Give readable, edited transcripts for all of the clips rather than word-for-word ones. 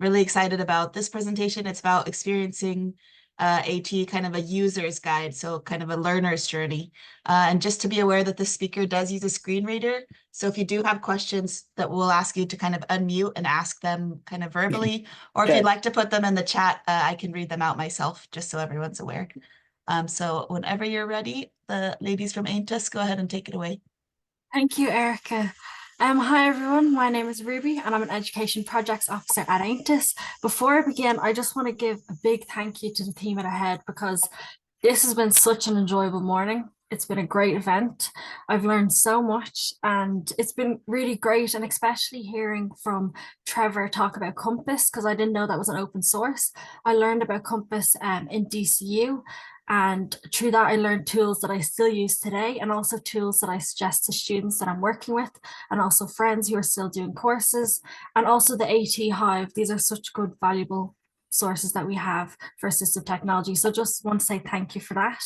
really excited about this presentation. It's about experiencing AT, kind of a user's guide, so kind of a learner's journey. And just to be aware that the speaker does use a screen reader. So if you do have questions that we'll ask you to kind of unmute and ask them kind of verbally, or if you'd Sure. like to put them in the chat, I can read them out myself, just so everyone's aware. So whenever you're ready, the ladies from AONTAS, go ahead and take it away. Thank you, Erica. Hi everyone, my name is Ruby and I'm an Education Projects Officer at AONTAS. Before I begin, I just want to give a big thank you to the team at AHEAD because this has been such an enjoyable morning. It's been a great event. I've learned so much and it's been really great, and especially hearing from Trevor talk about Compass, because I didn't know that was an open source. I learned about Compass in DCU, and through that I learned tools that I still use today, and also tools that I suggest to students that I'm working with, and also friends who are still doing courses, and also the AT Hive. These are such good, valuable sources that we have for assistive technology. So just want to say thank you for that.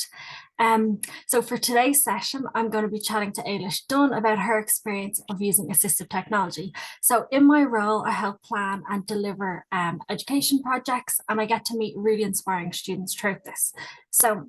So for today's session, I'm going to be chatting to Ailish Dunne about her experience of using assistive technology. So in my role, I help plan and deliver education projects, and I get to meet really inspiring students throughout this. So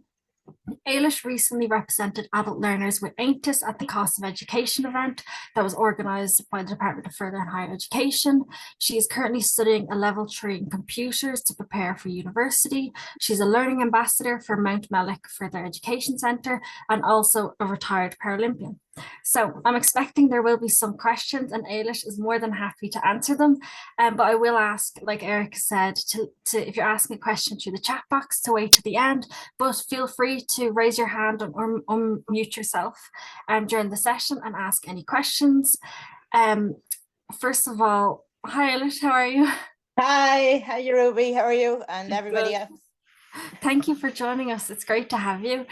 Ailish recently represented adult learners with AONTAS at the Cost of Education event that was organised by the Department of Further and Higher Education. She is currently studying a level 3 in computers to prepare for university. She's a learning ambassador for Mountmellick Further Education Centre and also a retired Paralympian. So I'm expecting there will be some questions, and Ailish is more than happy to answer them. But I will ask, like Eric said, to if you're asking a question through the chat box, to wait to the end, but feel free to raise your hand or unmute yourself during the session and ask any questions. First of all, hi Ailish, how are you? Hi, how are you, Ruby? How are you? And everybody else? Thank you for joining us. It's great to have you.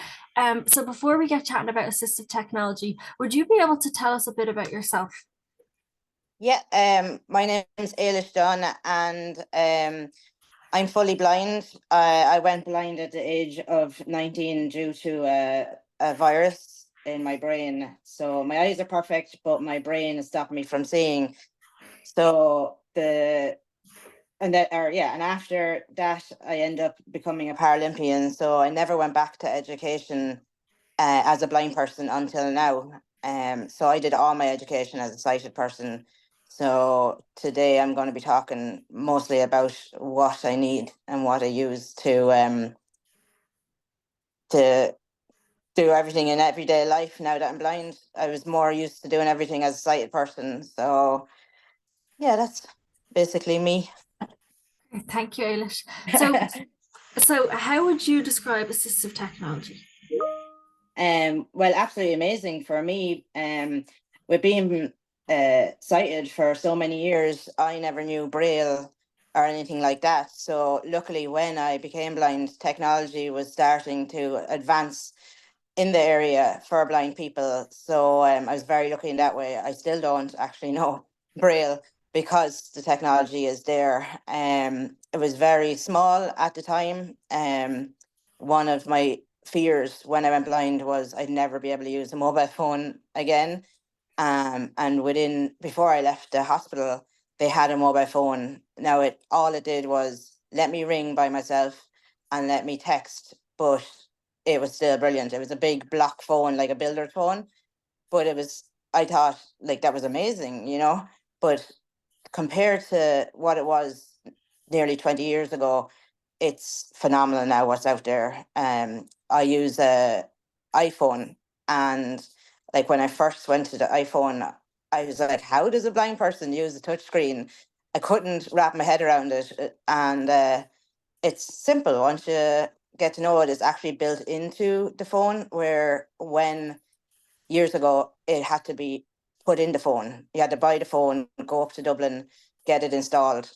So before we get chatting about assistive technology, would you be able to tell us a bit about yourself? Yeah, my name is Ailish Dunne, and I'm fully blind. I went blind at the age of 19 due to a virus in my brain. So my eyes are perfect, but my brain is stopping me from seeing. So and after that, I end up becoming a Paralympian. So I never went back to education as a blind person until now. So I did all my education as a sighted person. So today I'm going to be talking mostly about what I need and what I use to do everything in everyday life now that I'm blind. I was more used to doing everything as a sighted person. So yeah, that's basically me. Thank you, Ailish. So how would you describe assistive technology? Well, absolutely amazing for me. With being sighted for so many years, I never knew Braille or anything like that. So luckily, when I became blind, technology was starting to advance in the area for blind people. So I was very lucky in that way. I still don't actually know Braille because the technology is there. It was very small at the time. One of my fears when I went blind was I'd never be able to use a mobile phone again. And before I left the hospital, they had a mobile phone. Now all it did was let me ring by myself and let me text, but it was still brilliant. It was a big block phone, like a builder phone, but I thought like that was amazing, but compared to what it was nearly 20 years ago, it's phenomenal now what's out there. I use a iPhone, and like when I first went to the iPhone, I was like, how does a blind person use a touchscreen? I couldn't wrap my head around it. And it's simple. Once you get to know it, it's actually built into the phone, where when years ago it had to be put in the phone. You had to buy the phone, go up to Dublin, get it installed.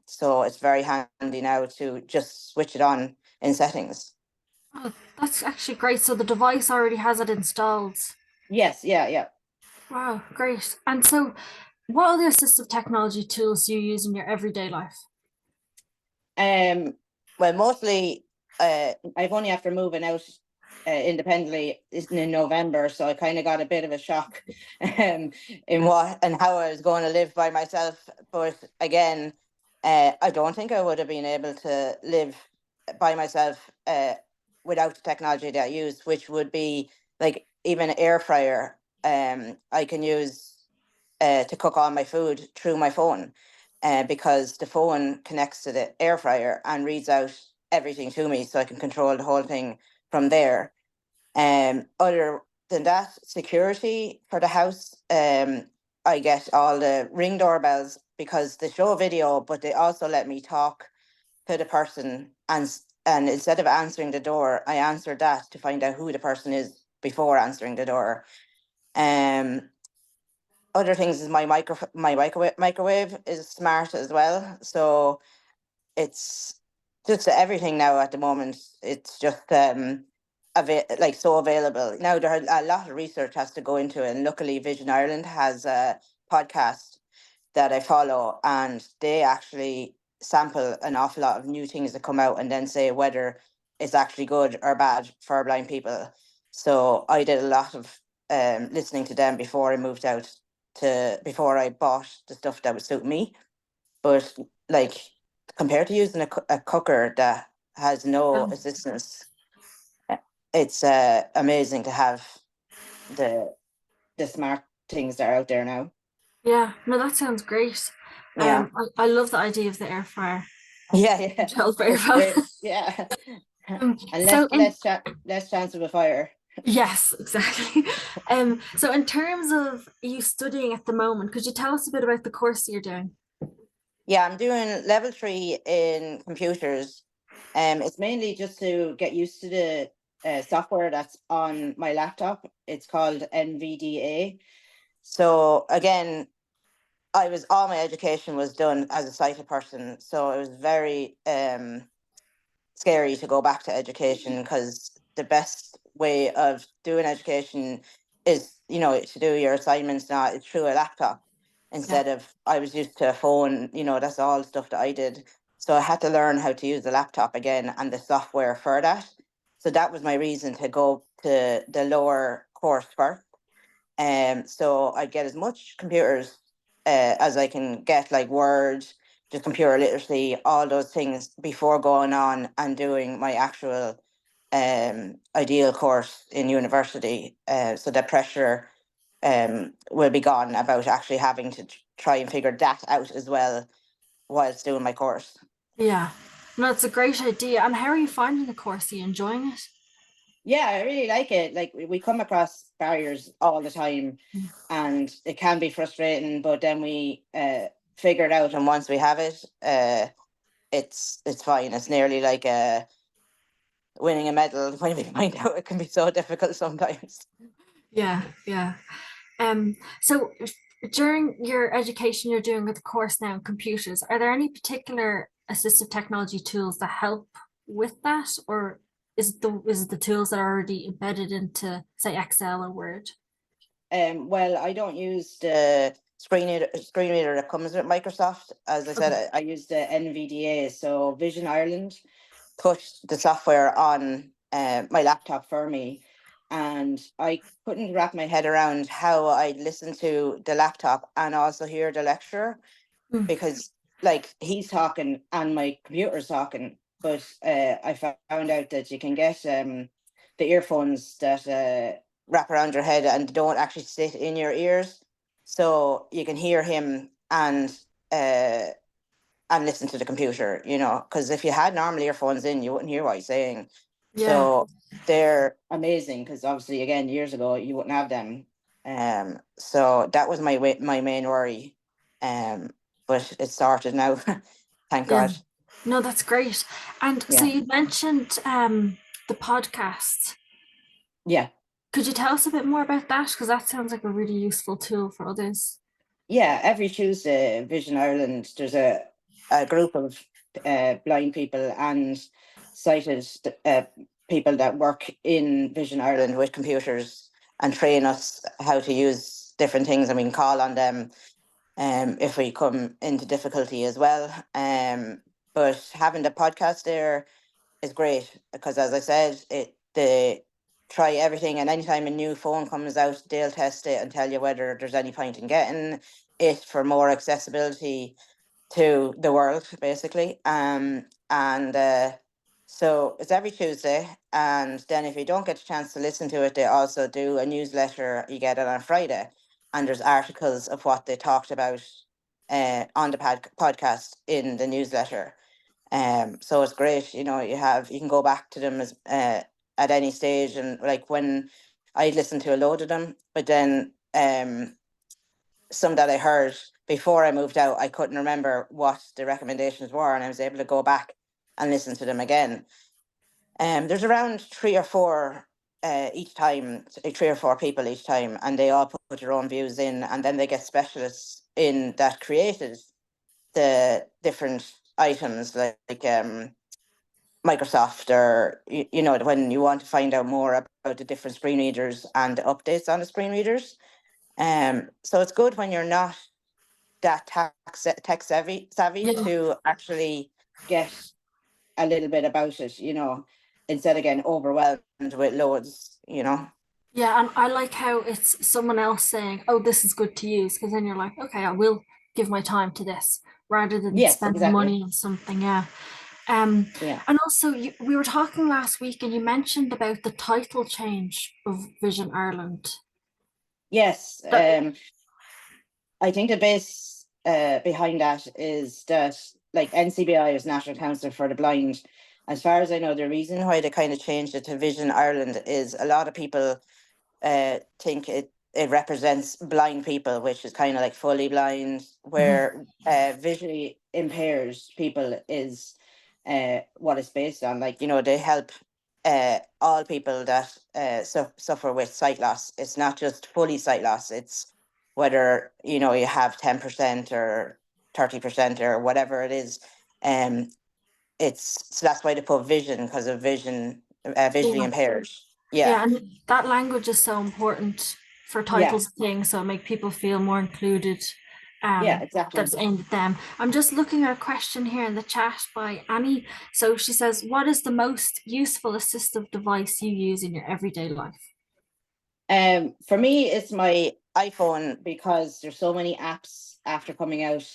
So it's very handy now to just switch it on in settings. Oh, that's actually great. So the device already has it installed. Yes, yeah. Wow, great. And so what other assistive technology tools do you use in your everyday life? Well, mostly I've only after moving out independently in November, so I kind of got a bit of a shock in what and how I was going to live by myself. But again, I don't think I would have been able to live by myself without the technology that I use, which would be like even air fryer. I can use to cook all my food through my phone, because the phone connects to the air fryer and reads out everything to me, so I can control the whole thing from there. Other than that, security for the house, I get all the Ring doorbells because they show a video, but they also let me talk to the person, and instead of answering the door, I answer that to find out who the person is before answering the door. Um, Other things is my microwave is smart as well, so it's just everything now at the moment. It's just like so available now. There are a lot of research has to go into it, and luckily Vision Ireland has a podcast that I follow, and they actually sample an awful lot of new things that come out and then say whether it's actually good or bad for blind people. So I did a lot of listening to them before I moved out to before I bought the stuff that would suit me. But like compared to using a cooker that has no Oh, assistance, uh, it's amazing to have the the smart things that are out there now. yeah, no, that sounds great. Yeah. I love the idea of the air fryer. Yeah, yeah. Controlled by your It's phone. great. Yeah. And So in less chance of a fire. yes, exactly. So in terms of you studying at the moment, could you tell us a bit about the course you're doing? Yeah, I'm doing level 3 in computers. It's mainly just to get used to the software that's on my laptop. It's called NVDA. So again, all my education was done as a sighted person. So it was very scary to go back to education, because the best way of doing education is, to do your assignments now it's through a laptop, Yeah, instead of I was used to a phone. That's all the stuff that I did. So I had to learn how to use the laptop again and the software for that. So that was my reason to go to the lower course first. So I get as much computers as I can get, like Word, just computer literacy, all those things before going on and doing my actual ideal course in university. So the pressure will be gone about actually having to try and figure that out as well whilst doing my course. yeah. No, it's a great idea. And how are you finding the course? Are you enjoying it? Yeah, I really like it. Like we come across barriers all the time, Mm. and it can be frustrating, but then we figure it out, and once we have it, it's fine. It's nearly like winning a medal when we find out it can be so difficult sometimes. Yeah, yeah. So during your education you're doing with the course now in computers, are there any particular assistive technology tools that help with that, or is it the tools that are already embedded into, say, Excel or Word? Well, I don't use the screen reader that comes with Microsoft. As I said, Okay. I use the NVDA. So Vision Ireland put the software on my laptop for me, and I couldn't wrap my head around how I'd listen to the laptop and also hear the lecturer, Mm. because like he's talking and my computer's talking, but I found out that you can get the earphones that wrap around your head and don't actually sit in your ears, so you can hear him uh, and listen to the computer. Because if you had normal earphones in, you wouldn't hear what he's saying. Yeah, So they're amazing, because obviously, again, years ago you wouldn't have them. So that was my main worry. Um, but it's sorted now. Thank yeah. God. No, that's great. And so Yeah. you mentioned the podcast. Yeah. Could you tell us a bit more about that? Because that sounds like a really useful tool for others. Yeah, every Tuesday, Vision Ireland, there's a group of blind people and sighted uh, people that work in Vision Ireland with computers and train us how to use different things, and we can call on them if we come into difficulty as well. But having the podcast there is great, because, as I said, they try everything, and anytime a new phone comes out, they'll test it and tell you whether there's any point in getting it for more accessibility. to the world, basically. So it's every Tuesday, and then if you don't get a chance to listen to it, they also do a newsletter. You get it on Friday, and there's articles of what they talked about on the podcast in the newsletter. So it's great. You know, you can go back to them as at any stage, and like when I listened to a load of them, but then some that I heard before I moved out, I couldn't remember what the recommendations were, and I was able to go back and listen to them again. There's around three or four each time, 3 or 4 people each time, and they all put their own views in, and then they get specialists in that created the different items like Microsoft, or you know, when you want to find out more about the different screen readers and the updates on the screen readers. So it's good when you're not that tech savvy Yeah. to actually get a little bit about it, you know, instead of getting overwhelmed with loads, you know. Yeah, and I like how it's someone else saying, "Oh, this is good to use," because then you're like, "Okay, I will give my time to this," rather than Yes, spending exactly. money on something. Yeah. Yeah. And also we were talking last week, and you mentioned about the title change of Vision Ireland. Yes. That, I think the base behind that is that, like, NCBI is National Council for the Blind. As far as I know, the reason why they kind of changed it to Vision Ireland is a lot of people think it represents blind people, which is kind of like fully blind, where visually impaired people is what it's based on. Like, you know, they help all people that suffer with sight loss. It's not just fully sight loss. It's whether, you know, you have 10% or 30% or whatever it is. Um, so that's why they put vision, because of visually yeah, impaired. Yeah. yeah, and that language is so important for Yeah. titles and things, so make people feel more included. Yeah, That's exactly. aimed at them. I'm just looking at a question here in the chat by Annie. So she says, "What is the most useful assistive device you use in your everyday life?" For me, it's my iPhone, because there's so many apps after coming out,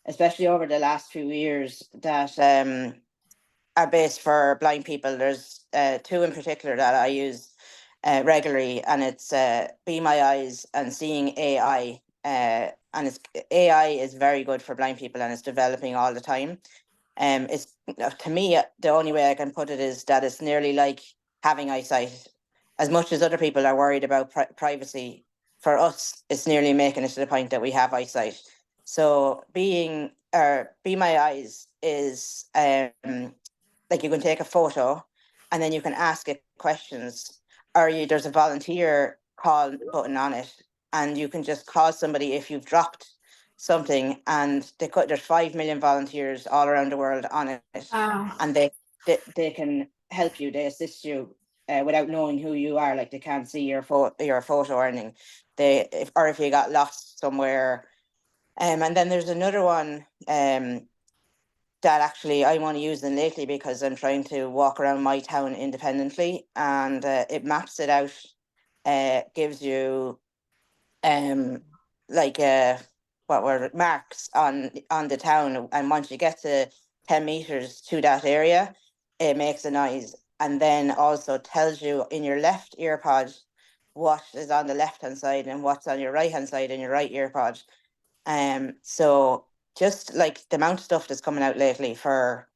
especially over the last few years, that are based for blind people. There's 2 in particular that I use regularly, and it's Be My Eyes and Seeing AI. And it's AI is very good for blind people, and it's developing all the time. It's, to me, the only way I can put it is that it's nearly like having eyesight. As much as other people are worried about privacy, for us, it's nearly making it to the point that we have eyesight. So Be My Eyes is like, you can take a photo, and then you can ask it questions, or there's a volunteer call button on it, and you can just call somebody if you've dropped something, and there's 5 million volunteers all around the world on it, Oh, and they can help you, they assist you without knowing who you are. Like, they can't see your photo or anything. Or if you got lost somewhere. And then there's another one that actually I'm only using lately, because I'm trying to walk around my town independently, and it maps it out, gives you like what were marks on the town, and once you get to 10 meters to that area, it makes a noise, and then also tells you in your left ear pod what is on the left hand side and what's on your right hand side in your right ear pod. So just like the amount of stuff that's coming out lately for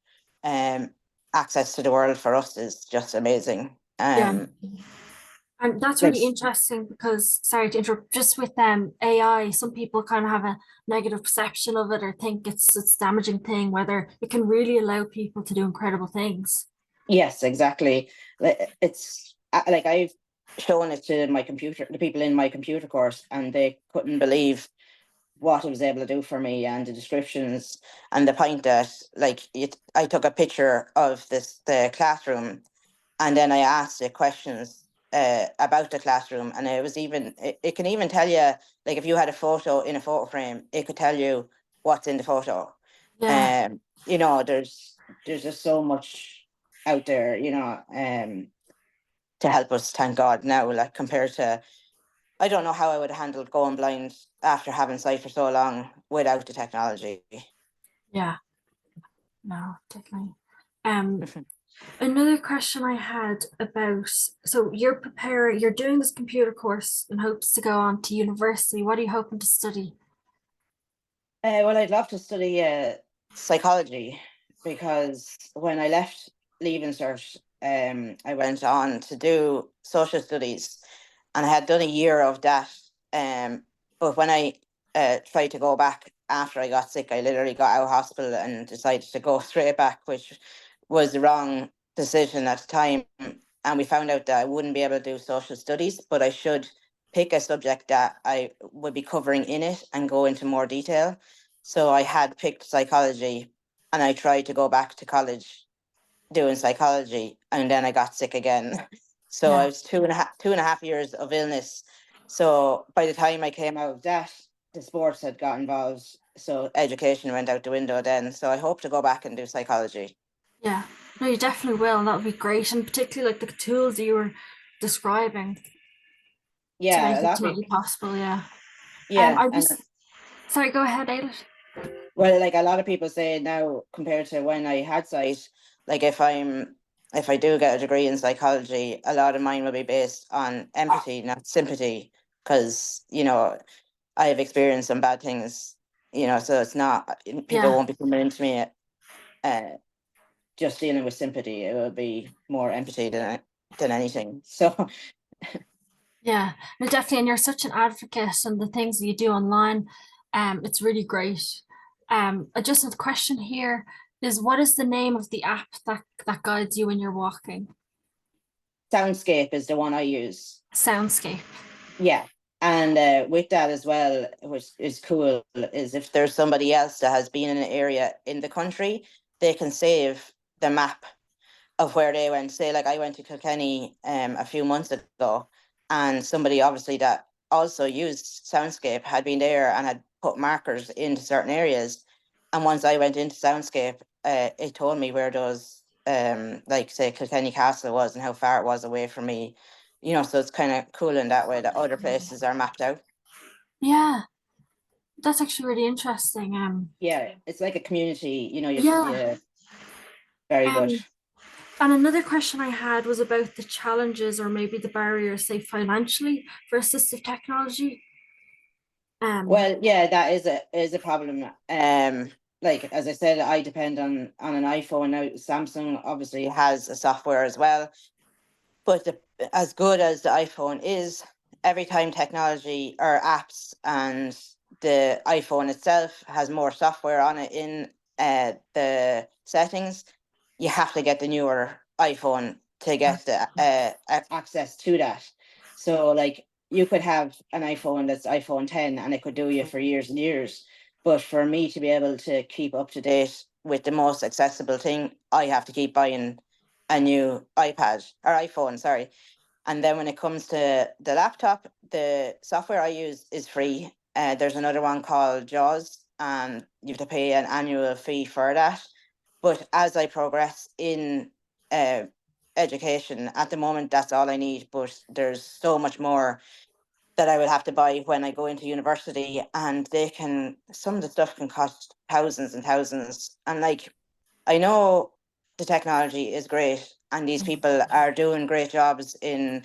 access to the world for us is just amazing. yeah. And that's Like, really interesting because, sorry to interrupt, just with AI, some people kind of have a negative perception of it or think it's a damaging thing, whether it can really allow people to do incredible things. yes, exactly. It's like, I've shown it to the people in my computer course, and they couldn't believe what it was able to do for me, and the descriptions, and the point that, like, I took a picture of the classroom, and then I asked it questions about the classroom, and it can even tell you, like, if you had a photo in a photo frame, it could tell you what's in the photo. Yeah, You know, there's just so much out there, you know, to help us, thank God, now, like, compared to, I don't know how I would have handled going blind after having sight for so long without the technology. Yeah, no, definitely. Um, Another question I had about, so you're doing this computer course in hopes to go on to university. What are you hoping to study? Well, I'd love to study psychology, because when I left Leaving Cert, I went on to do social studies, and I had done a year of that. But when I tried to go back after I got sick, I literally got out of hospital and decided to go straight back, which was the wrong decision at the time. And we found out that I wouldn't be able to do social studies, but I should pick a subject that I would be covering in it and go into more detail. So I had picked psychology, and I tried to go back to college doing psychology, and then I got sick again. So I Yeah, was 2.5 years of illness. So by the time I came out of that, the sports had got involved. So education went out the window then. So I hope to go back and do psychology. yeah. No, you definitely will, and that would be great. And particularly like the tools you were describing to Yeah, make a it lot of totally people. possible. Yeah. Yeah, I and was sorry. Go ahead, Ailish. well, like a lot of people say now compared to when I had sight, like if I do get a degree in psychology, a lot of mine will be based on empathy, not sympathy, because I have experienced some bad things, so it's not, people Yeah, won't be coming into me uh just dealing with sympathy. It will be more empathy than anything. So yeah. No, definitely. And you're such an advocate, and the things that you do online, it's really great. I just have a question here is what is the name of the app that guides you when you're walking? Soundscape is the one I use. Soundscape. Yeah. And with that as well, which is cool, is if there's somebody else that has been in an area in the country, they can save the map of where they went. Say, like I went to Kilkenny a few months ago, and somebody obviously that also used Soundscape had been there and had put markers into certain areas. And once I went into Soundscape, it told me where those like say Kilkenny Castle was and how far it was away from me. So it's kind of cool in that way that other places are mapped out. Yeah, that's actually really interesting. Yeah, it's like a community, Yeah. yeah, very good. Um, and another question I had was about the challenges or maybe the barriers, say financially, for assistive technology. Um, Well, yeah, that is a problem. Like as I said, I depend on an iPhone now. Samsung obviously has a software as well, but as good as the iPhone is, every time technology or apps and the iPhone itself has more software on it in the settings, you have to get the newer iPhone to get the access to that. So like you could have an iPhone that's iPhone 10 and it could do you for years and years. But for me to be able to keep up to date with the most accessible thing, I have to keep buying a new iPad or iPhone, sorry. And then when it comes to the laptop, the software I use is free. There's another one called JAWS, and you have to pay an annual fee for that. But as I progress in uh, education, at the moment, that's all I need. But there's so much more that I will have to buy when I go into university, and some of the stuff can cost thousands and thousands. And like, I know the technology is great and these people are doing great jobs in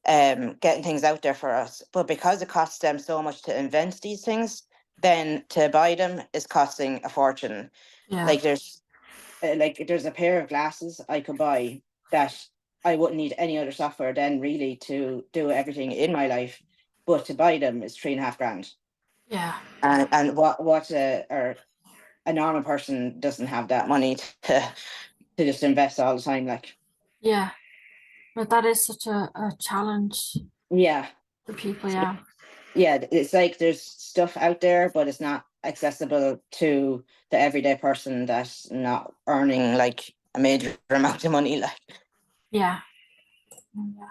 getting things out there for us. But because it costs them so much to invent these things, then to buy them is costing a fortune. yeah, Like there's a pair of glasses I could buy that I wouldn't need any other software then really to do everything in my life. But to buy them is 3.5 grand. yeah, And what or a normal person doesn't have that money to just invest all the time. Like, yeah. But that is such a challenge yeah, for people, yeah. yeah, it's like there's stuff out there, but it's not accessible to the everyday person that's not earning like a major amount of money. Like, Yeah. Yeah.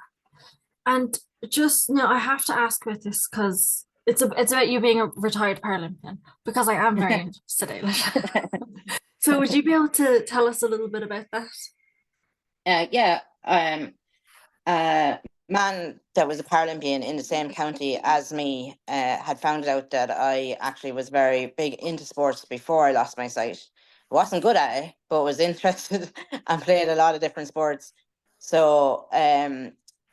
And just no, I have to ask about this because it's about you being a retired Paralympian because I am very interested in it. So would you be able to tell us a little bit about that? yeah, uh, man that was a Paralympian in the same county as me had found out that I actually was very big into sports before I lost my sight. wasn't good at it, but was interested and played a lot of different sports. So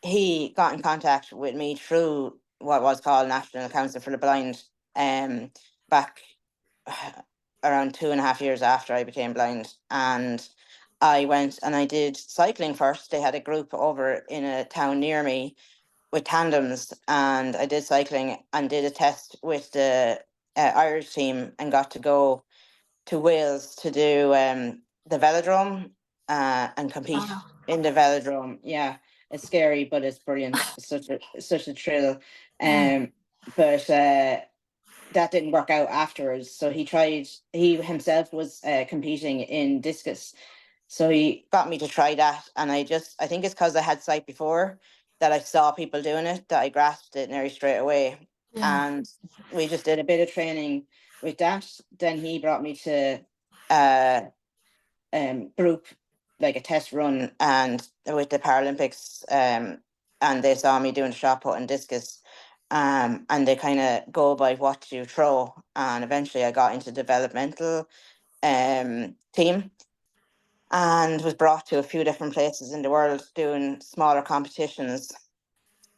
he got in contact with me through what was called National Council for the Blind back around 2.5 years after I became blind. And I went and I did cycling first. They had a group over in a town near me with tandems, and I did cycling and did a test with the Irish team and got to go to Wales to do the velodrome and compete Wow. in the velodrome. Yeah, it's scary, but it's brilliant. It's such a thrill. Yeah. But that didn't work out afterwards. So he himself was competing in discus. So he got me to try that. And I think it's because I had sight before that I saw people doing it that I grasped it nearly straight away. Yeah. And we just did a bit of training with that. Then he brought me to uh group, like a test run, and with the Paralympics, and they saw me doing shot put and discus, and they kind of go by what you throw, and eventually I got into developmental team and was brought to a few different places in the world doing smaller competitions,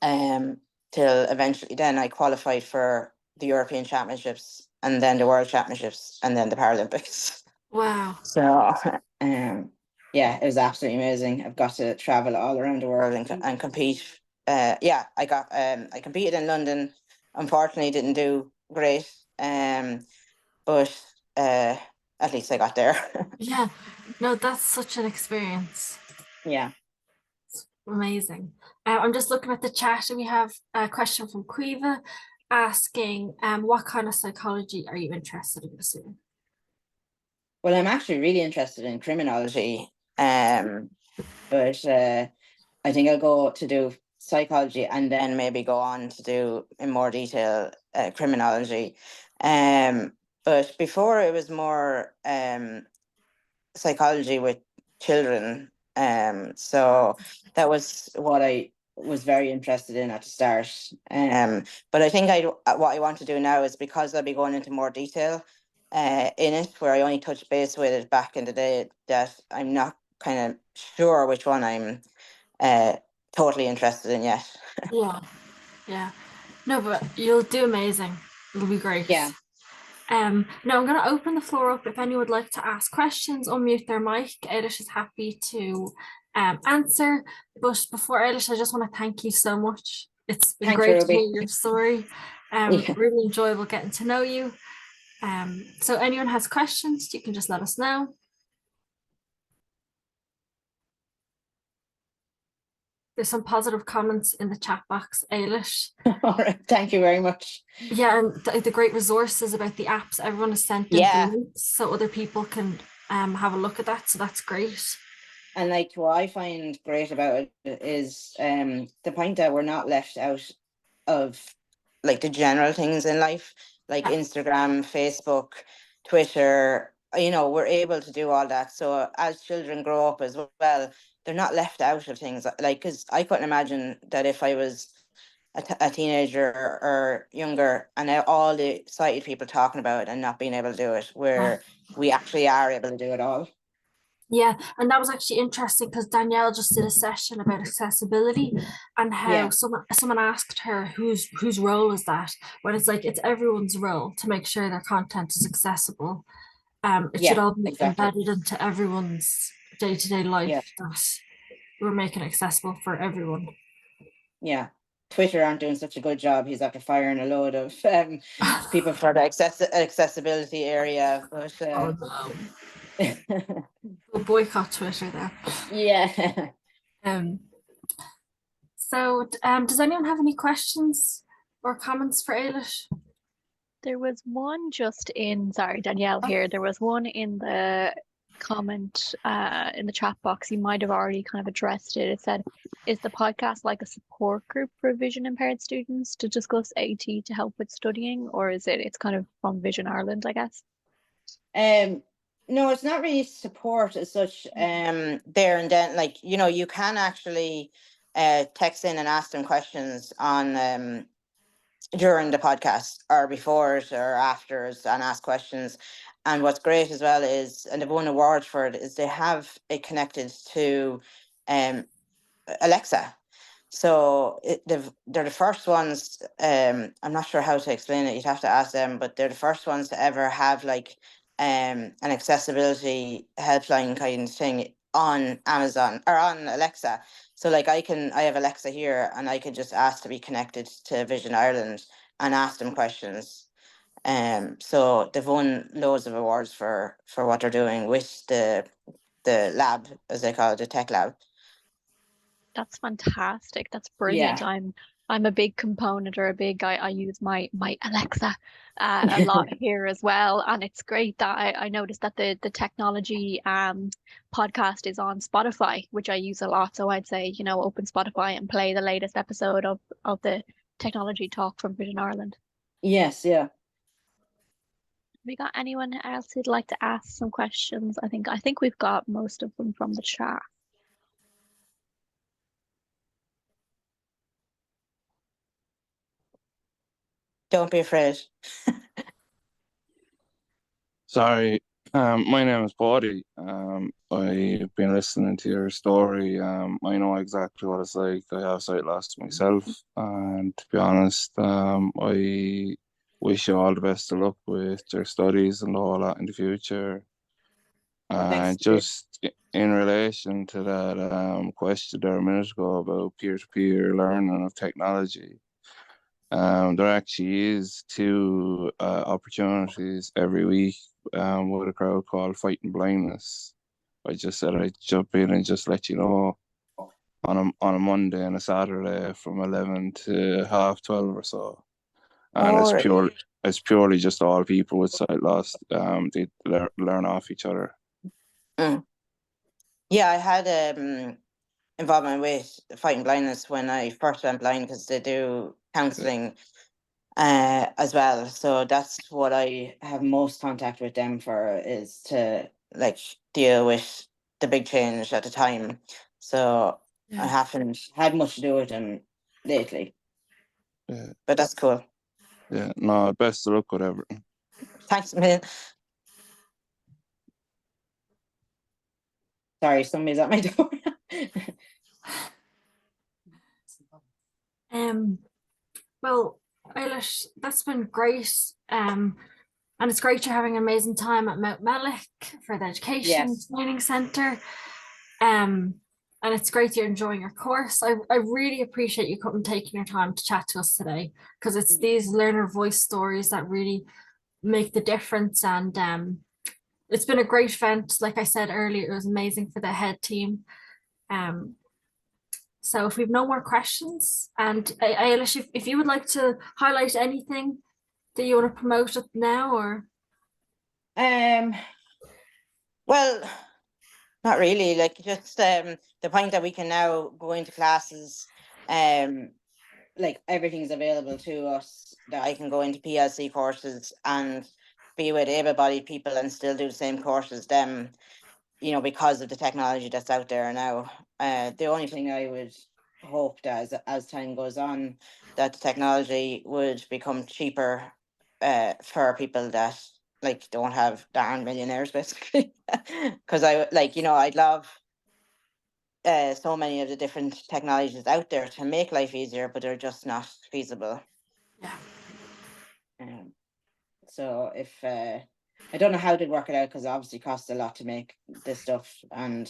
till eventually then I qualified for the European Championships and then the World Championships and then the Paralympics. Wow. So, yeah, it was absolutely amazing. I've got to travel all around the world and compete. Yeah, I competed in London. Unfortunately, didn't do great. But at least I got there. Yeah. No, that's such an experience. Yeah. Amazing. I'm just looking at the chat and we have a question from Quiva asking, what kind of psychology are you interested in pursuing? Well, I'm actually really interested in criminology. But I think I'll go to do psychology and then maybe go on to do in more detail criminology. But before it was more psychology with children. So that was what I was very interested in at the start. But I think what I want to do now is, because I'll be going into more detail in it, where I only touched base with it back in the day, that I'm not kind of sure which one I'm totally interested in yet. Yeah. Yeah. No, but you'll do amazing. It'll be great. Yeah. Now I'm going to open the floor up. If anyone would like to ask questions, unmute their mic. Ailish is happy to answer. But before Ailish, I just want to thank you so much. It's been Thanks, great to Ruby. hear your story. Yeah. Really enjoyable getting to know you. So anyone has questions, you can just let us know. There's some positive comments in the chat box, Ailish. All right. Thank you very much. Yeah, and the great resources about the apps, everyone has sent in Yeah. the links so other people can have a look at that. So that's great. And like, what I find great about it is the point that we're not left out of like the general things in life, like Yeah. Instagram, Facebook, Twitter. We're able to do all that. So as children grow up as well, they're not left out of things. Like, because I couldn't imagine that if I was a teenager or younger, and all the sighted people talking about it and not being able to do it, where we actually are able to do it all. Yeah, and that was actually interesting because Danielle just did a session about accessibility and how Yeah. someone asked her whose role is that, when it's like it's everyone's role to make sure their content is accessible. It should Yeah, all be exactly. embedded into everyone's day-to-day life, Yeah. that we're making accessible for everyone. Yeah. Twitter aren't doing such a good job. He's after firing a load of people for the accessibility area. But Oh no. We'll boycott Twitter then. yeah. So does anyone have any questions or comments for Ailish? There was one sorry, Danielle here. There was one in the comment in the chat box. You might have already kind of addressed it. It said, is the podcast like a support group for vision impaired students to discuss AT to help with studying, or it's kind of from Vision Ireland, I guess? No, it's not really support as such. There and then, like, you can actually text in and ask them questions on during the podcast or before it or after it, and ask questions. and what's great as well is, and they've won awards for it, is they have it connected to Alexa. So they're the first ones. I'm not sure how to explain it. You'd have to ask them, but they're the first ones to ever have like an accessibility helpline kind of thing on Amazon or on Alexa. So like I have Alexa here, and I can just ask to be connected to Vision Ireland and ask them questions. So they've won loads of awards for what they're doing with the lab, as they call it, the tech lab. That's fantastic. That's brilliant. Yeah. I'm a big component, or I use my Alexa a lot here as well, and it's great that I noticed that the technology podcast is on Spotify, which I use a lot. So I'd say, open Spotify and play the latest episode of the technology talk from Vision Ireland. Yes, yeah. We got anyone else who'd like to ask some questions? I think we've got most of them from the chat. Don't be afraid. Sorry, my name is Paddy. I've been listening to your story. I know exactly what it's like. I have sight loss myself, and to be honest, I wish you all the best of luck with your studies and all that in the future. And just in relation to that question there a minute ago about peer-to-peer learning of technology. There actually is two opportunities every week with a crowd called Fighting Blindness. I just said I'd jump in and just let you know on a Monday and a Saturday from 11 to 12:30 or so. And it's purely just all people with sight loss. They learn off each other. Mm. Yeah, I had involvement with Fighting Blindness when I first went blind, because they do counselling as well. So that's what I have most contact with them for, is to like deal with the big change at the time. So I haven't had much to do with them lately. Yeah. But that's cool. Yeah, no, best of luck with everything. Thanks a million. Sorry, somebody's at my door. Well, Ailish, that's been great. And it's great you're having an amazing time at Mountmellick Further Education Training Centre. And it's great you're enjoying your course. I really appreciate you coming, taking your time to chat to us today, because it's these learner voice stories that really make the difference. And it's been a great event. Like I said earlier, it was amazing for the head team. So if we've no more questions, and Ailish, if you would like to highlight anything that you want to promote it now, or well, not really. Like, just the point that we can now go into classes, like everything's available to us, that I can go into PLC courses and be with able-bodied people and still do the same course as them, because of the technology that's out there now. The only thing I would hope that as time goes on, that the technology would become cheaper for people that aren't millionaires, basically. Because I'd love so many of the different technologies out there to make life easier, but they're just not feasible. Yeah. So if I don't know how they'd work it out, because it obviously costs a lot to make this stuff, and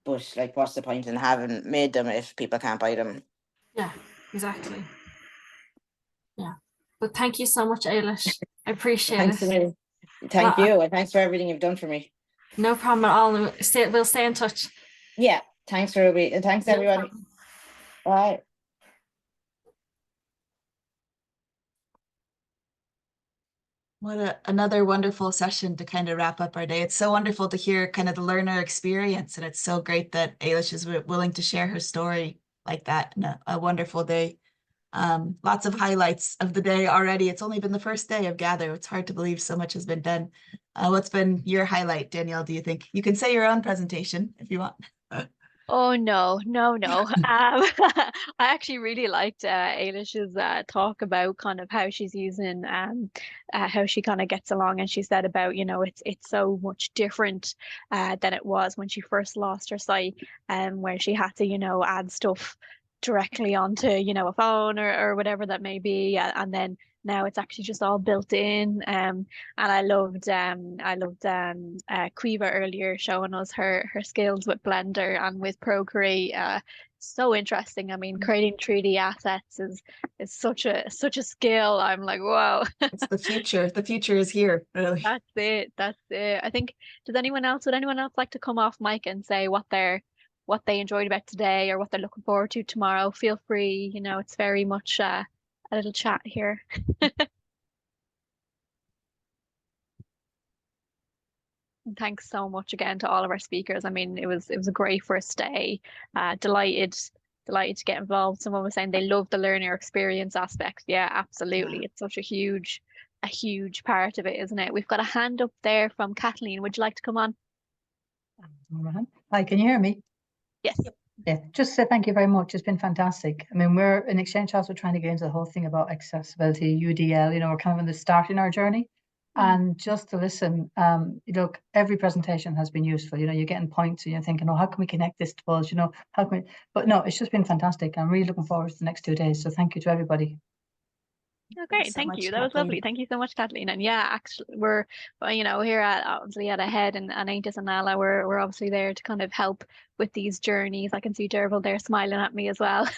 but like, what's the point in having made them if people can't buy them? Yeah, exactly. Yeah, but thank you so much, Ailish. I appreciate it. Thank you, and thanks for everything you've done for me. No problem at all. We'll stay in touch. Yeah, thanks, Ruby, and thanks everyone. Bye. What another wonderful session to kind of wrap up our day. It's so wonderful to hear kind of the learner experience, and it's so great that Ailish is willing to share her story like that in a wonderful day. Lots of highlights of the day already. It's only been the first day of Gather. It's hard to believe so much has been done. What's been your highlight, Danielle, do you think? You can say your own presentation if you want. Oh no, no, no. I actually really liked Ailish's talk about kind of how she's using how she kind of gets along, and she said about, you know, it's so much different than it was when she first lost her sight, where she had to, you know, add stuff directly onto, you know, a phone or whatever that may be, and then now it's actually just all built in. And I loved Quiva earlier showing us her skills with Blender and with Procreate. So interesting. I mean, creating 3D assets is such a skill. I'm like, wow. It's the future. The future is here, really. That's it. That's it. I think, would anyone else like to come off mic and say what they enjoyed about today or what they're looking forward to tomorrow? Feel free. You know, it's very much a little chat here. And thanks so much again to all of our speakers. I mean, it was a great first day. Delighted to get involved. Someone was saying they love the learner experience aspect. Yeah, absolutely. Yeah. It's such a huge part of it, isn't it? We've got a hand up there from Kathleen. Would you like to come on? Hi, can you hear me? Yes. Yeah, just say thank you very much. It's been fantastic. I mean, we're in Exchange House, we're trying to get into the whole thing about accessibility, UDL, you know, we're kind of in the start in our journey. And just to listen, look, every presentation has been useful. You know, you're getting points and you're thinking, oh, how can we connect this to us? You know, how can we? But no, it's just been fantastic. I'm really looking forward to the next 2 days. So thank you to everybody. Oh, Thanks great. so Thank much, you. That was lovely. Kathleen. Thank you so much, Kathleen. And yeah, actually, we're, well, you know, here at obviously at Ahead and AONTAS and Nala, we're obviously there to kind of help with these journeys. I can see Derval there smiling at me as well.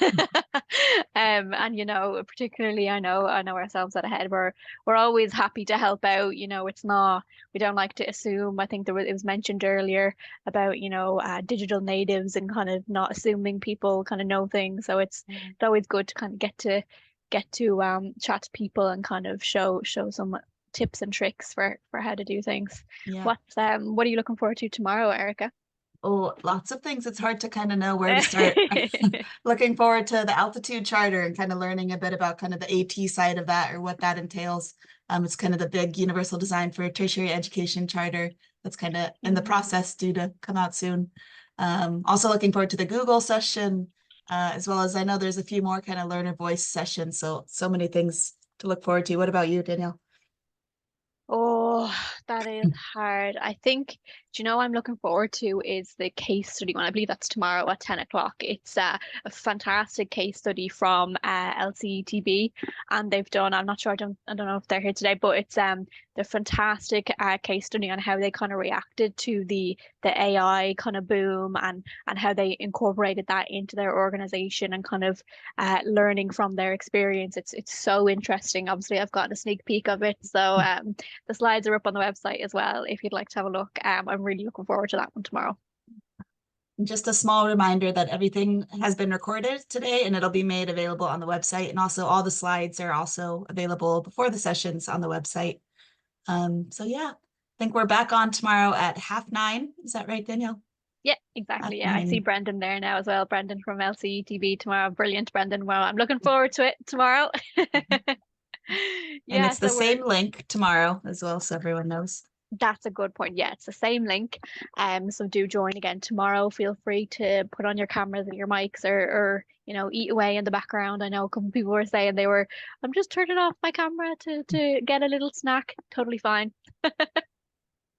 And you know, particularly, I know ourselves at Ahead, we're always happy to help out. You know, it's not, we don't like to assume. I think it was mentioned earlier about, you know, digital natives and kind of not assuming people kind of know things. So it's always good to kind of get to chat to people and kind of show some tips and tricks for how to do things. Yeah. What are you looking forward to tomorrow, Erica? Oh, lots of things. It's hard to kind of know where to start. Looking forward to the altitude charter and kind of learning a bit about kind of the AT side of that or what that entails. It's kind of the big universal design for tertiary education charter that's kind of in the process due to come out soon. Also looking forward to the Google session, as well as I know there's a few more kind of learner voice sessions. So many things to look forward to. What about you, Danielle? Oh, that is hard. I think, do you know what I'm looking forward to is the case study one. I believe that's tomorrow at 10 o'clock. It's a fantastic case study from LCETB, and they've done, I'm not sure, I don't know if they're here today, but it's the fantastic case study on how they kind of reacted to the AI kind of boom and how they incorporated that into their organization and kind of learning from their experience. It's so interesting. Obviously, I've gotten a sneak peek of it, so the slides are up on the website as well if you'd like to have a look. I'm really looking forward to that one tomorrow. Just a small reminder that everything has been recorded today and it'll be made available on the website. And also all the slides are also available before the sessions on the website. So yeah, I think we're back on tomorrow at 9:30. Is that right, Danielle? Yeah, exactly. Yeah, I see Brendan there now as well. Brendan from LCETB tomorrow. Brilliant, Brendan. Well, I'm looking forward to it tomorrow. And it's the same link tomorrow as well, so everyone knows. That's a good point. Yeah, it's the same link. So do join again tomorrow. Feel free to put on your cameras and your mics or you know, eat away in the background. I know a couple people were saying I'm just turning off my camera to get a little snack. Totally fine.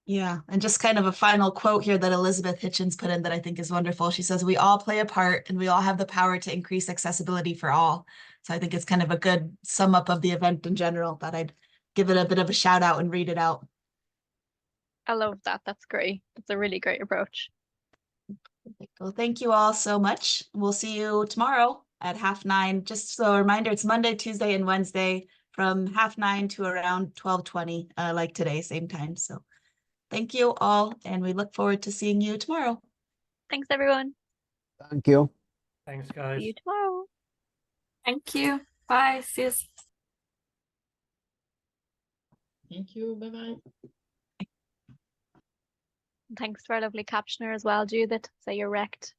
Yeah, and just kind of a final quote here that Elizabeth Hitchens put in that I think is wonderful. She says, "We all play a part and we all have the power to increase accessibility for all." So I think it's kind of a good sum up of the event in general that I'd give it a bit of a shout out and read it out. I love that. That's great. That's a really great approach. Well, thank you all so much. We'll see you tomorrow at 9:30. Just so a reminder, it's Monday, Tuesday, and Wednesday from 9:30 to around 12:20, like today, same time. So thank you all, and we look forward to seeing you tomorrow. Thanks, everyone. Thank you. Thanks, guys. See you tomorrow. Thank you. Bye. See you. Thank you. Bye-bye. Thanks to our lovely captioner as well, Judith. Say you're wrecked.